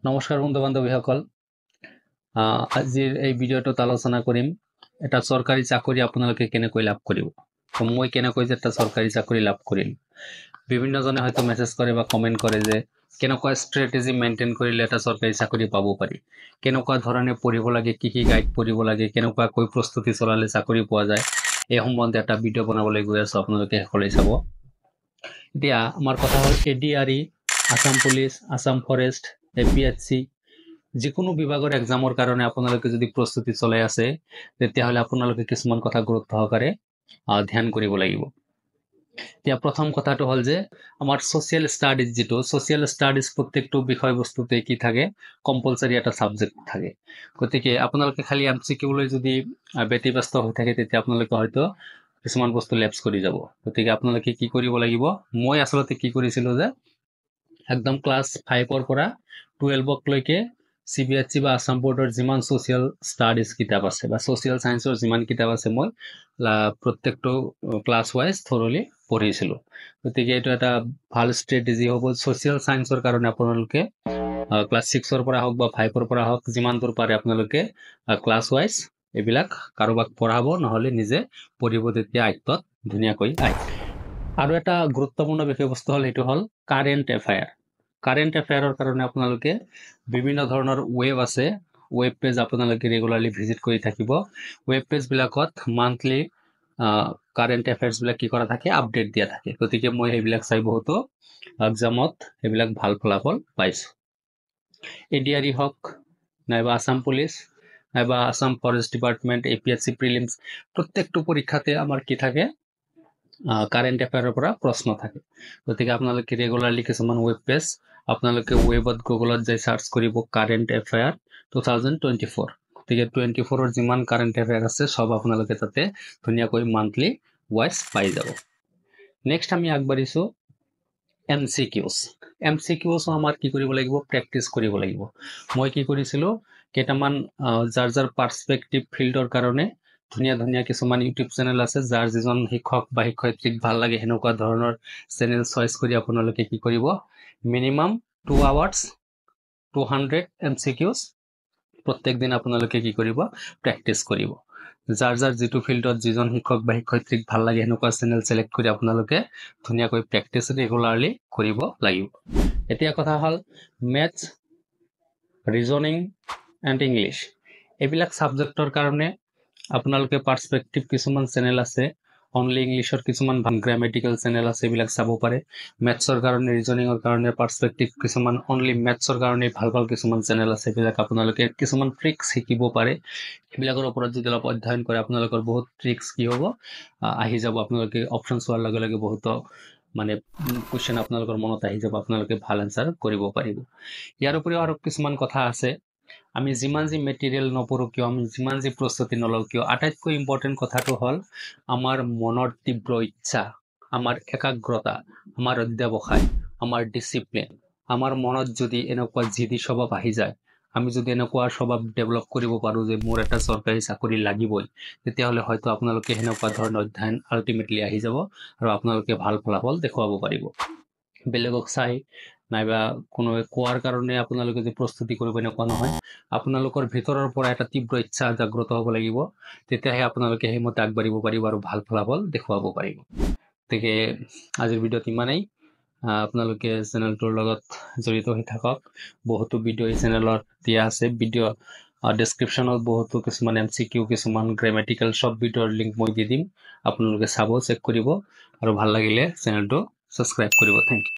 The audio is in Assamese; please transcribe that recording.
নমস্কাৰ বন্ধু বান্ধৱীসকল আজিৰ এই ভিডিঅ'টোত আলোচনা কৰিম এটা চৰকাৰী চাকৰি আপোনালোকে কেনেকৈ লাভ কৰিব মই কেনেকৈ যে এটা চৰকাৰী চাকৰি লাভ কৰিম বিভিন্নজনে হয়তো মেছেজ কৰে বা কমেন্ট কৰে যে কেনেকুৱা স্ট্ৰেটেজি মেইনটেইন কৰিলে এটা চৰকাৰী চাকৰি পাব পাৰি কেনেকুৱা ধৰণে পঢ়িব লাগে কি কি গাইড পঢ়িব লাগে কেনেকুৱাকৈ প্ৰস্তুতি চলালে চাকৰি পোৱা যায় এই সম্বন্ধে এটা ভিডিঅ' বনাবলৈ গৈ আছো আপোনালোকে সকলোৱে চাব এতিয়া আমাৰ কথা হ'ল ADRE Assam police Assam forest APS-C যিকোনো বিভাগৰ এক্সামৰ কাৰণে আপোনালোকে যদি প্ৰস্তুতি চলাই আছে তেতিয়াহলে আপোনালোকে কিছুমান কথা গুৰুত্ব সহকাৰে ধ্যান কৰিব লাগিব এতিয়া প্ৰথম কথাটো হ'ল যে আমাৰ সোশ্যাল ষ্টাডিজ যেটো সোশ্যাল ষ্টাডিজ প্ৰত্যেকটো বিষয়বস্তুতে কি থাকে কম্পালসৰি এটা সাবজেক্ট থাকে গতিকে আপোনালোকে খালি এমসিকিউ লৈ যদি ব্যতিব্যস্ত হৈ থাকে তেতিয়া আপোনালোকে হয়তো কিছুমান বস্তু লেপস কৰি যাব গতিকে আপোনালোকে কি কৰিব লাগিব মই আসলতে কি কৰিছিলো যে একদম ক্লাস 5 ৰ পৰা 12 লৈকে সিবিএসই বা আসাম বোৰ্ডৰ যিমান সোশ্যাল ষ্টাডিজ কিতাপ আছে বা সোশ্যাল সায়েন্সৰ যিমান কিতাপ আছে মই প্ৰত্যেকটো ক্লাস ওয়াইজ থৰলি পঢ়িছিলো গতিকে এটা এটা ভাল ষ্ট্ৰেটেজি হ'ব সোশ্যাল সায়েন্সৰ কাৰণে আপোনালোকে ক্লাস 6 ৰ পৰা হওক বা 5 ৰ পৰা হওক যিমান দূৰ পাৰে আপোনালোকে ক্লাস ওয়াইজ এবিলাক কাৰোবাক পঢ়াব নহলে নিজে পঢ়িব তেতিয়া আয়ত্তত ধুনীয়াকৈ আহে আৰু এটা গুৰুত্বপূৰ্ণ বিষয়বস্তু হল এটো হল কাৰেন্ট এফেয়াৰৰ কাৰণে আপোনালোকে বিভিন্ন ধৰণৰ ওয়েব আছে ওয়েব পেজ আপোনালোকে ৰেগুলাৰলি ভিজিট কৰি থাকিব ওয়েব পেজ বিলাকত মান্থলি কাৰেন্ট এফেয়াৰ্স বিলাক কি কৰা থাকে আপডেট দিয়া থাকে গতিকে মই এইবিলাক চাই বহুতো এক্সামত এইবিলাক ভাল ফলাফল পাইছো এডিআরই হক নাইবা আসাম পুলিচ নাইবা Assam forest department APS-C prelims প্ৰত্যেকটো পৰীক্ষাতে আমাৰ কি থাকে কাৰেন্ট এফেয়াৰৰ পৰা প্ৰশ্ন থাকে গতিকে আপোনালোকে ৰেগুলাৰলি কিছুমান ওয়েব পেজ আপোনালোকে ওয়েবত গুগলত যাই সাৰ্চ কৰিব কাৰেন্ট এফেয়াৰ 2024 গতিকে 24 ৰ যিমান কাৰেন্ট এফেয়াৰ আছে সব আপোনালোকে তাতে ধুনীয়াকৈ মান্থলি ওয়াইজ পাই যাব নেক্সট আমি আগবাঢ়িছো এমসিকিউস আমাৰ কি কৰিব লাগিব প্ৰেক্টিস কৰিব লাগিব মই কি কৰিছিলো কেইটামান যাৰ পাৰ্সপেক্টিভ ফিল্ডৰ কাৰণে ধুনীয়া কিছুমান ইউটিউব চেনেল আছে যাৰ যিজন শিক্ষক বা শিক্ষয়িত্ৰীক ভাল লাগে হেনেকুৱা ধৰণৰ চেনেল চয়েস কৰি আপোনালোকে কি কৰিব মিনিমাম 2 আৱাৰ্স 200 এমসিকিউস প্ৰত্যেক দিন আপোনালোকে কি কৰিব প্ৰেক্টিস কৰিব যাৰ যেটো ফিল্ডত যিজন শিক্ষক বা শিক্ষয়িত্ৰীক ভাল লাগে হেনেকুৱা চেনেল সিলেক্ট কৰি আপোনালোকে ধুনীয়াকৈ প্ৰেক্টিস ৰেগুলাৰলি কৰিব লাগিব এতিয়া কথা হল ম্যাথছ ৰিজনিং এণ্ড ইংলিশ এইবিলাক সাবজেক্টৰ কাৰণে আপোনালোকে পাৰ্সপেক্টিভ কিছুমান চেনেল আছে অনলি ইংলিশৰ কিছুমান গ্ৰামাটিক্যাল চেনেল আছে এইবিলাক চাব পাৰে ম্যাথছৰ কাৰণে ৰিজনিংৰ কাৰণে পাৰ্সপেক্টিভ কিছুমান অনলি ম্যাথছৰ কাৰণে ভাল কিছুমান চেনেল আছে এইবিলাক আপোনালোকে কিছুমান ট্ৰিক্স শিকিব পাৰে এইবিলাকৰ ওপৰত যদি অলপ অধ্যয়ন কৰে আপোনালোকৰ বহুত ট্ৰিক্স কি হ'ব আহি যাব আপোনালোকে অপচন চোৱাৰ লগে লগে বহুত মানে কোৱেশ্চন আপোনালোকৰ মনত আহি যাব আপোনালোকে ভাল আনসাৰ কৰিব পাৰিব ইয়াৰ উপৰিও আৰু কিছুমান কথা আছে আমি যিমান যি মেটেৰিয়েল নপঢ়ো কিয় আমি যিমান যি প্ৰস্তুতি নলও কিয় আটাইতকৈ ইম্পৰ্টেন্ট কথাটো হল আমাৰ মনৰ তীব্ৰ ইচ্ছা আমাৰ একাগ্ৰতা আমাৰ অধ্যৱসায় আমাৰ ডিসিপ্লিন আমাৰ মনত যদি এনেকুৱা জিদি স্বভাৱ আহি যায় আমি যদি এনেকুৱা স্বভাৱ ডেভেলপ কৰিব পাৰো যে মোৰ এটা চৰকাৰী চাকৰি লাগিবই তেতিয়াহলে হয়তো আপোনালোকে হেনেকুৱা ধৰণৰ অধ্যয়ন আলটিমেটলি আহি যাব আৰু আপোনালোকে ভাল ফলাফল দেখুৱাব পাৰিব বেলেগক চাই নাইবা কোনো কোৱাৰ কাৰণে আপোনালোকে যে প্ৰস্তুতি কৰিব এনেকুৱা নহয় আপোনালোকৰ ভিতৰৰ পৰা এটা তীব্ৰ ইচ্ছা জাগ্ৰত হ'ব লাগিব তেতিয়াহে আপোনালোকে হেমতে আগবাঢ়িব পাৰিব আৰু ভাল ফলাফল দেখুৱাব পাৰিব গতিকে আজিৰ ভিডিঅ'ত ইমানেই আপোনালোকে চেনেলটোৰ লগত জড়িত হৈ থাকক বহুতো ভিডিঅ' এই চেনেলত দিয়া আছে ভিডিঅ' ডেসক্ৰিপচনত বহুতো কিছুমান এমসিকিউ কিছুমান গ্ৰামাটিক্যাল সব ভিডিঅ'ৰ লিংক মই দি দিম আপোনালোকে চাব চেক কৰিব আৰু ভাল লাগিলে চেনেলটো সাবস্ক্ৰাইব কৰিব থ্যাংক ইউ